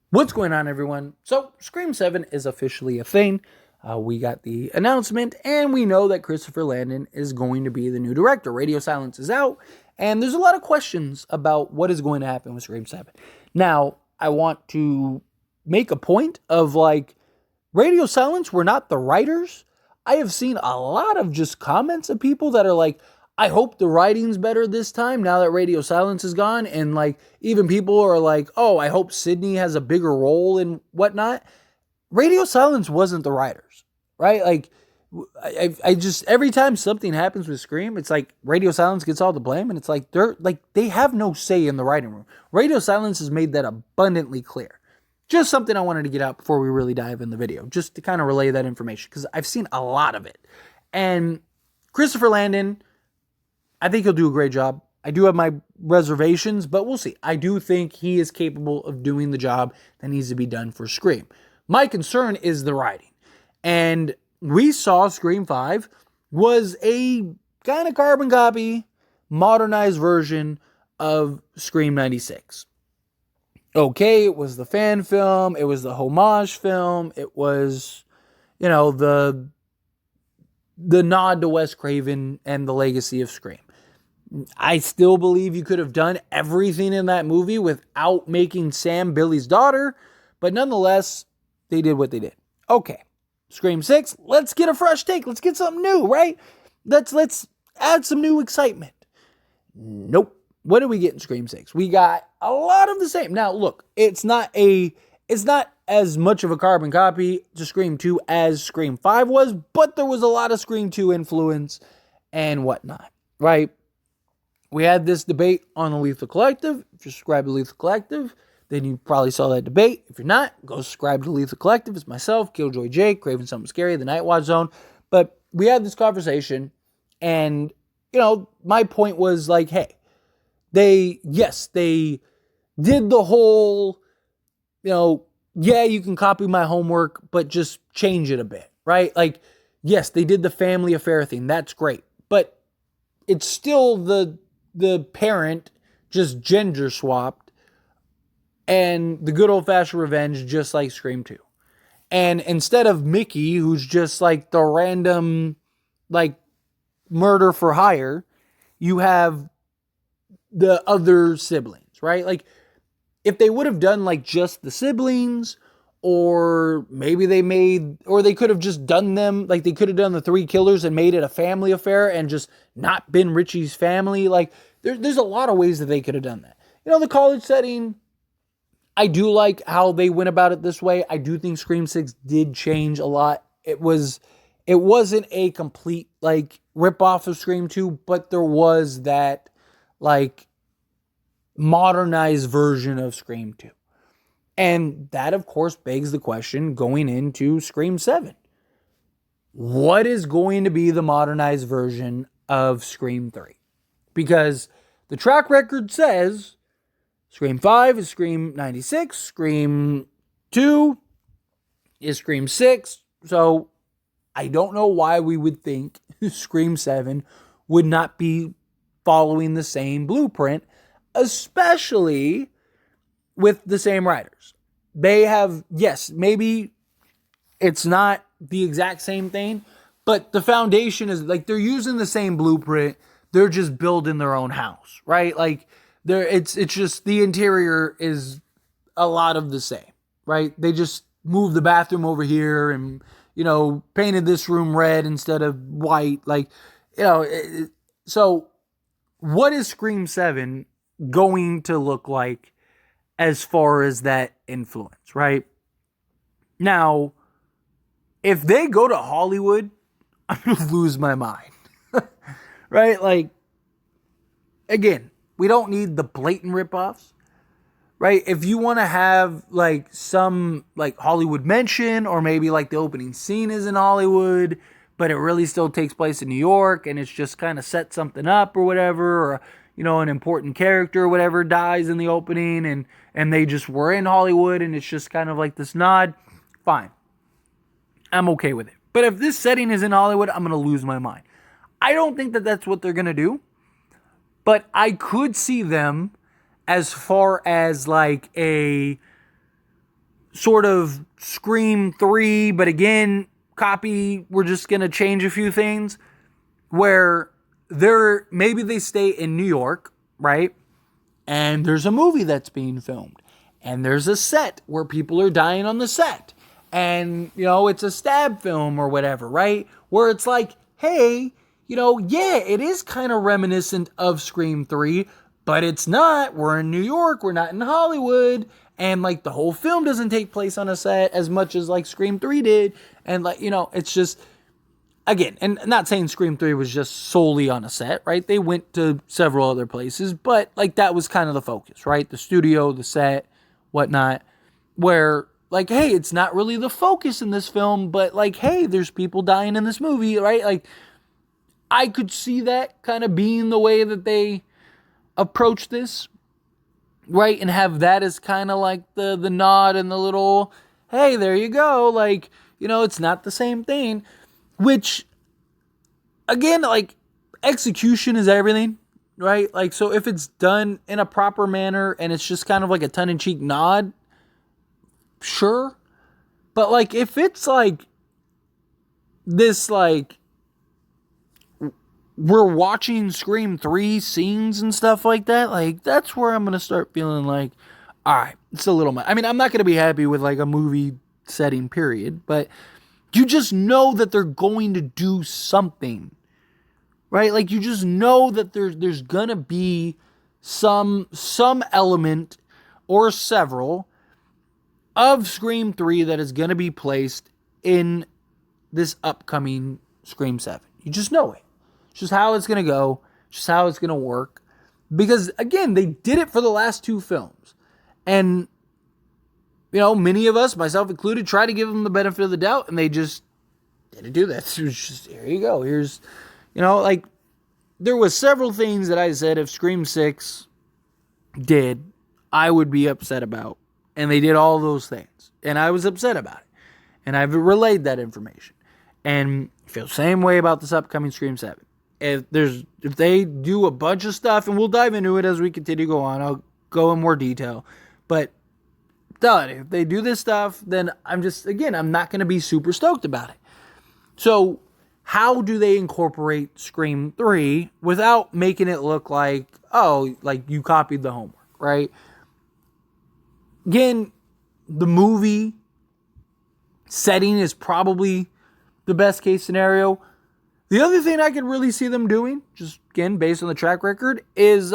What's going on, everyone? So, Scream 7 is officially a thing. We got the announcement, and we know that Christopher Landon is going to be the new director. Radio Silence is out, and there's a lot of questions about what is going to happen with Scream 7. Now, I want to make a point of Radio Silence were not the writers. I have seen a lot of just comments of people that are like, I hope the writing's better this time now that Radio Silence is gone. And even people are like, oh, I hope Sydney has a bigger role and whatnot. Radio Silence wasn't the writers, right? I just, every time something happens with Scream, it's like Radio Silence gets all the blame. And it's like, they have no say in the writing room. Radio Silence has made that abundantly clear. Just something I wanted to get out before we really dive in the video, just to kind of relay that information, because I've seen a lot of it. And Christopher Landon, I think he'll do a great job. I do have my reservations, but we'll see. I do think he is capable of doing the job that needs to be done for Scream. My concern is the writing. And we saw Scream 5 was a kind of carbon copy, modernized version of Scream 96. Okay, it was the fan film, it was the homage film, it was, the nod to Wes Craven and the legacy of Scream. I still believe you could have done everything in that movie without making Sam Billy's daughter, but nonetheless, they did what they did. Okay, Scream 6, let's get a fresh take, let's get something new, right? Let's add some new excitement. Nope. What did we get in Scream 6? We got a lot of the same. Now, look, it's not as much of a carbon copy to Scream 2 as Scream 5 was, but there was a lot of Scream 2 influence and whatnot, right? We had this debate on the Lethal Collective. If you subscribe to Lethal Collective, then you probably saw that debate. If you're not, go subscribe to Lethal Collective. It's myself, Killjoy Jake, Craven Something Scary, The Night Watch Zone. But we had this conversation, and, my point was like, hey, they did the whole, yeah, you can copy my homework, but just change it a bit, right? Like, yes, they did the family affair thing. That's great. But it's still the parent just gender swapped and the good old fashioned revenge, just like Scream 2. And instead of Mickey, who's just like the random, murder for hire, you have the other siblings, right? Like, if they would have done just the siblings, or maybe they could have just done them, they could have done the three killers and made it a family affair and just not been Richie's family. There's a lot of ways that they could have done that. The college setting, I do like how they went about it this way. I do think Scream 6 did change a lot. It wasn't a complete rip-off of Scream 2, but there was that modernized version of Scream 2. And that, of course, begs the question going into Scream 7. What is going to be the modernized version of Scream 3? Because the track record says Scream 5 is Scream 96, Scream 2 is Scream 6. So I don't know why we would think Scream 7 would not be following the same blueprint, especially with the same writers. They have, yes, maybe it's not the exact same thing, but the foundation is they're using the same blueprint. They're just building their own house, right? It's just the interior is a lot of the same, right? They just moved the bathroom over here and, painted this room red instead of white. So what is Scream 7 going to look like as far as that influence, right? Now, if they go to Hollywood, I'm going to lose my mind, right? Again, we don't need the blatant ripoffs, right? If you want to have some Hollywood mention, or maybe the opening scene is in Hollywood, but it really still takes place in New York, and it's just kind of set something up or whatever, or an important character or whatever dies in the opening, and they just were in Hollywood, and it's just kind of this nod, fine. I'm okay with it. But if this setting is in Hollywood, I'm going to lose my mind. I don't think that that's what they're going to do, but I could see them as far as a sort of Scream 3, but again, copy, we're just going to change a few things, where maybe they stay in New York, right? And there's a movie that's being filmed. And there's a set where people are dying on the set. And, it's a stab film or whatever, right? Where it's like, hey, yeah, it is kind of reminiscent of Scream 3, but it's not. We're in New York. We're not in Hollywood. And, like, the whole film doesn't take place on a set as much as, like, Scream 3 did. And, like, it's just, again, and not saying Scream 3 was just solely on a set, right? They went to several other places, but, like, that was kind of the focus, right? The studio, the set, whatnot, where, like, hey, it's not really the focus in this film, but, like, hey, there's people dying in this movie, right? Like, I could see that kind of being the way that they approach this, right? And have that as kind of like the nod and the little, hey, there you go. Like, it's not the same thing, which, again, like, execution is everything, right? Like, so if it's done in a proper manner and it's just kind of like a tongue-in-cheek nod, sure. But, like, if it's like this, like, we're watching Scream 3 scenes and stuff like that, like, that's where I'm going to start feeling like, all right, it's a little much. I mean, I'm not going to be happy with, like, a movie setting, period, but you just know that they're going to do something, right? Like, you just know that there's going to be some element or several of Scream 3 that is going to be placed in this upcoming Scream 7. You just know it. It's just how it's going to go. Just how it's going to work. Because, again, they did it for the last two films. And, many of us, myself included, try to give them the benefit of the doubt, and they just didn't do that. It was just, here you go. Here's, like, there was several things that I said if Scream 6 did, I would be upset about. And they did all those things. And I was upset about it. And I've relayed that information. And I feel the same way about this upcoming Scream 7. If they do a bunch of stuff, and we'll dive into it as we continue to go on, I'll go in more detail. But, if they do this stuff, then I'm not going to be super stoked about it. So, how do they incorporate Scream 3 without making it look like, oh, like you copied the homework, right? Again, the movie setting is probably the best case scenario. The other thing I could really see them doing, just again, based on the track record, is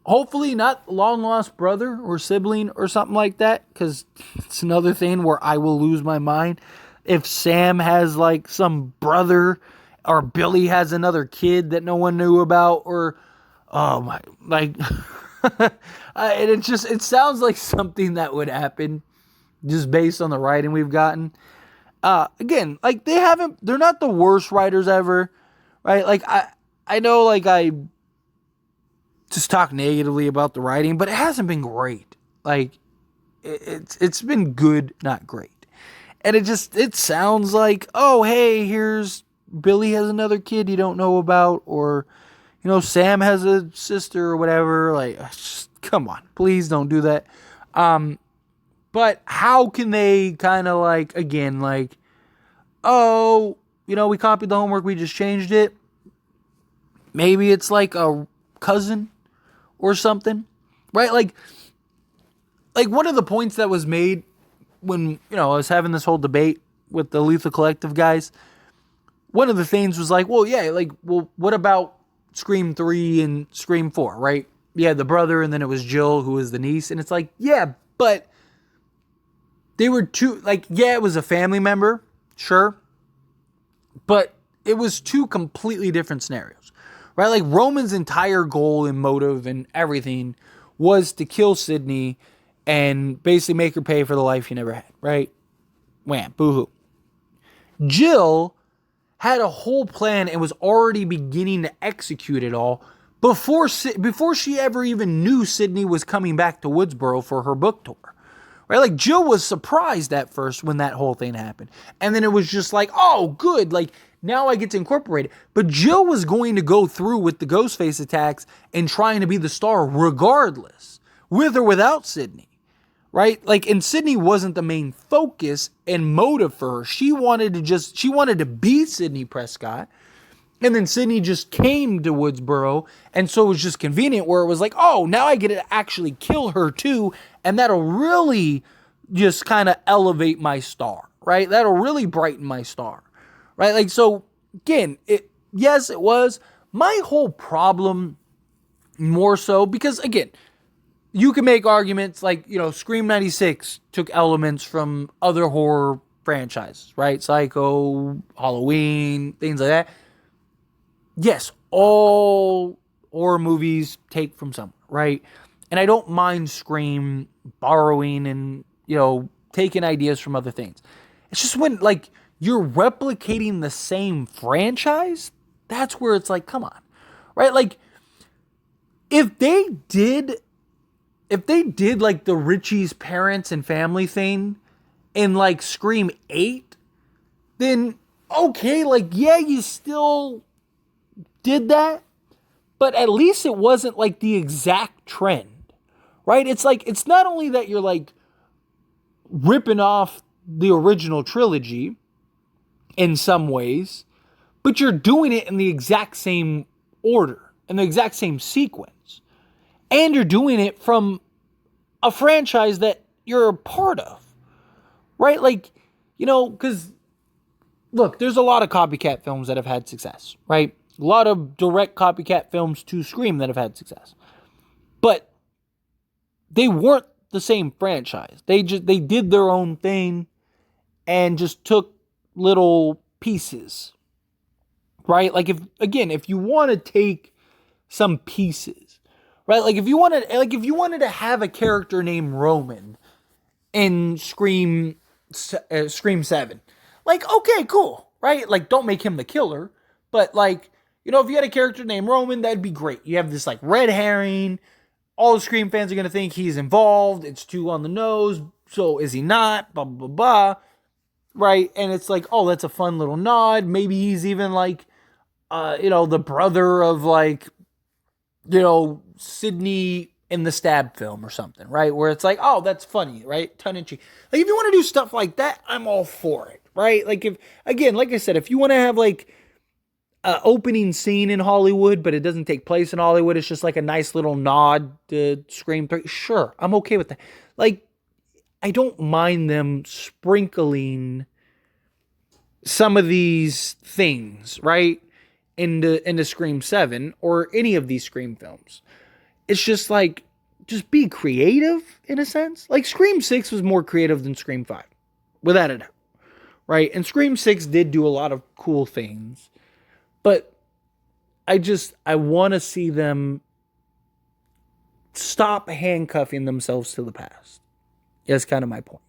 hopefully not long lost brother or sibling or something like that, because it's another thing where I will lose my mind. If Sam has like some brother, or Billy has another kid that no one knew about, or, oh my, like, it sounds like something that would happen just based on the writing we've gotten. Again, like, they're not the worst writers ever, right? Like, I know, like, I just talk negatively about the writing, but it hasn't been great. Like, it's been good, not great. And it sounds like, oh, hey, here's Billy has another kid you don't know about, or, Sam has a sister or whatever. Like, just, come on, please don't do that. But how can they kind of like, again, like, oh, we copied the homework, we just changed it. Maybe it's like a cousin or something, right? Like one of the points that was made when, I was having this whole debate with the Lethal Collective guys, one of the things was like, well, yeah, like, well, what about Scream 3 and Scream 4, right? Yeah, the brother, and then it was Jill, who was the niece, and it's like, yeah, but they were two, like, yeah, it was a family member, sure, but it was two completely different scenarios, right? Like, Roman's entire goal and motive and everything was to kill Sydney and basically make her pay for the life he never had, right? Wham, boo-hoo. Jill had a whole plan and was already beginning to execute it all before she ever even knew Sydney was coming back to Woodsboro for her book tour. Right? Like, Jill was surprised at first when that whole thing happened. And then it was just like, oh, good. Like, now I get to incorporate it. But Jill was going to go through with the Ghostface attacks and trying to be the star regardless, with or without Sydney. right? Like, and Sydney wasn't the main focus and motive for her. She wanted to be Sydney Prescott. And then Sydney just came to Woodsboro, and so it was just convenient where it was like, oh, now I get to actually kill her too, and that'll really just kind of elevate my star, right? That'll really brighten my star, right? Like, so again, yes, it was. My whole problem more so, because again, you can make arguments like, Scream 96 took elements from other horror franchises, right? Psycho, Halloween, things like that. Yes, all horror movies take from somewhere, right? And I don't mind Scream borrowing and, taking ideas from other things. It's just when, like, you're replicating the same franchise, that's where it's like, come on, right? Like, if they did like the Richie's parents and family thing in like Scream 8, then okay, like, yeah, you still did that, but at least it wasn't like the exact trend, right? It's like, it's not only that you're like ripping off the original trilogy in some ways, but you're doing it in the exact same order, in the exact same sequence. And you're doing it from a franchise that you're a part of, right? Like, because, look, there's a lot of copycat films that have had success, right? A lot of direct copycat films to Scream that have had success. But they weren't the same franchise. They did their own thing and just took little pieces, right? Like, if you want to take some pieces, right? Like, if you wanted to have a character named Roman in Scream 7, like, okay, cool, right? Like, don't make him the killer, but like, if you had a character named Roman, that'd be great. You have this like red herring. All the Scream fans are going to think he's involved. It's too on the nose. So is he not? Blah, blah, blah. Right? And it's like, oh, that's a fun little nod. Maybe he's even like, the brother of like, Sydney in the Stab film or something, right? Where it's like, oh, that's funny, right? Tongue in cheek. Like, if you want to do stuff like that, I'm all for it, right? Like, like I said, if you want to have like opening scene in Hollywood, but it doesn't take place in Hollywood, it's just like a nice little nod to Scream 3. Sure, I'm okay with that. Like, I don't mind them sprinkling some of these things, right, into Scream 7 or any of these Scream films. It's just like, just be creative in a sense. Like, Scream 6 was more creative than Scream 5, without a doubt, right? And Scream 6 did do a lot of cool things. But I want to see them stop handcuffing themselves to the past. That's kind of my point,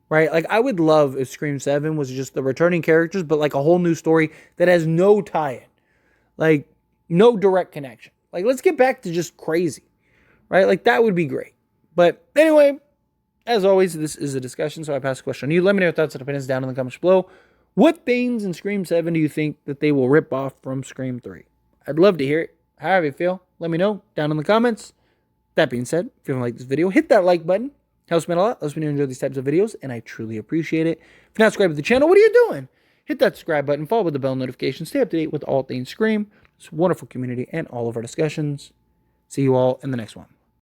right? Like, I would love if Scream 7 was just the returning characters, but like a whole new story that has no tie-in, like no direct connection. Like, let's get back to just crazy, right? Like, that would be great. But anyway, as always, this is a discussion, so I pass the question on you. Let me know your thoughts and opinions down in the comments below. What things in Scream 7 do you think that they will rip off from Scream 3? I'd love to hear it. However you feel, let me know down in the comments. That being said, if you like this video, hit that like button. Helps me out a lot. Lets me know you enjoy these types of videos, and I truly appreciate it. If you're not subscribed to the channel, what are you doing? Hit that subscribe button, follow with the bell notification, stay up to date with all things Scream, this wonderful community, and all of our discussions. See you all in the next one.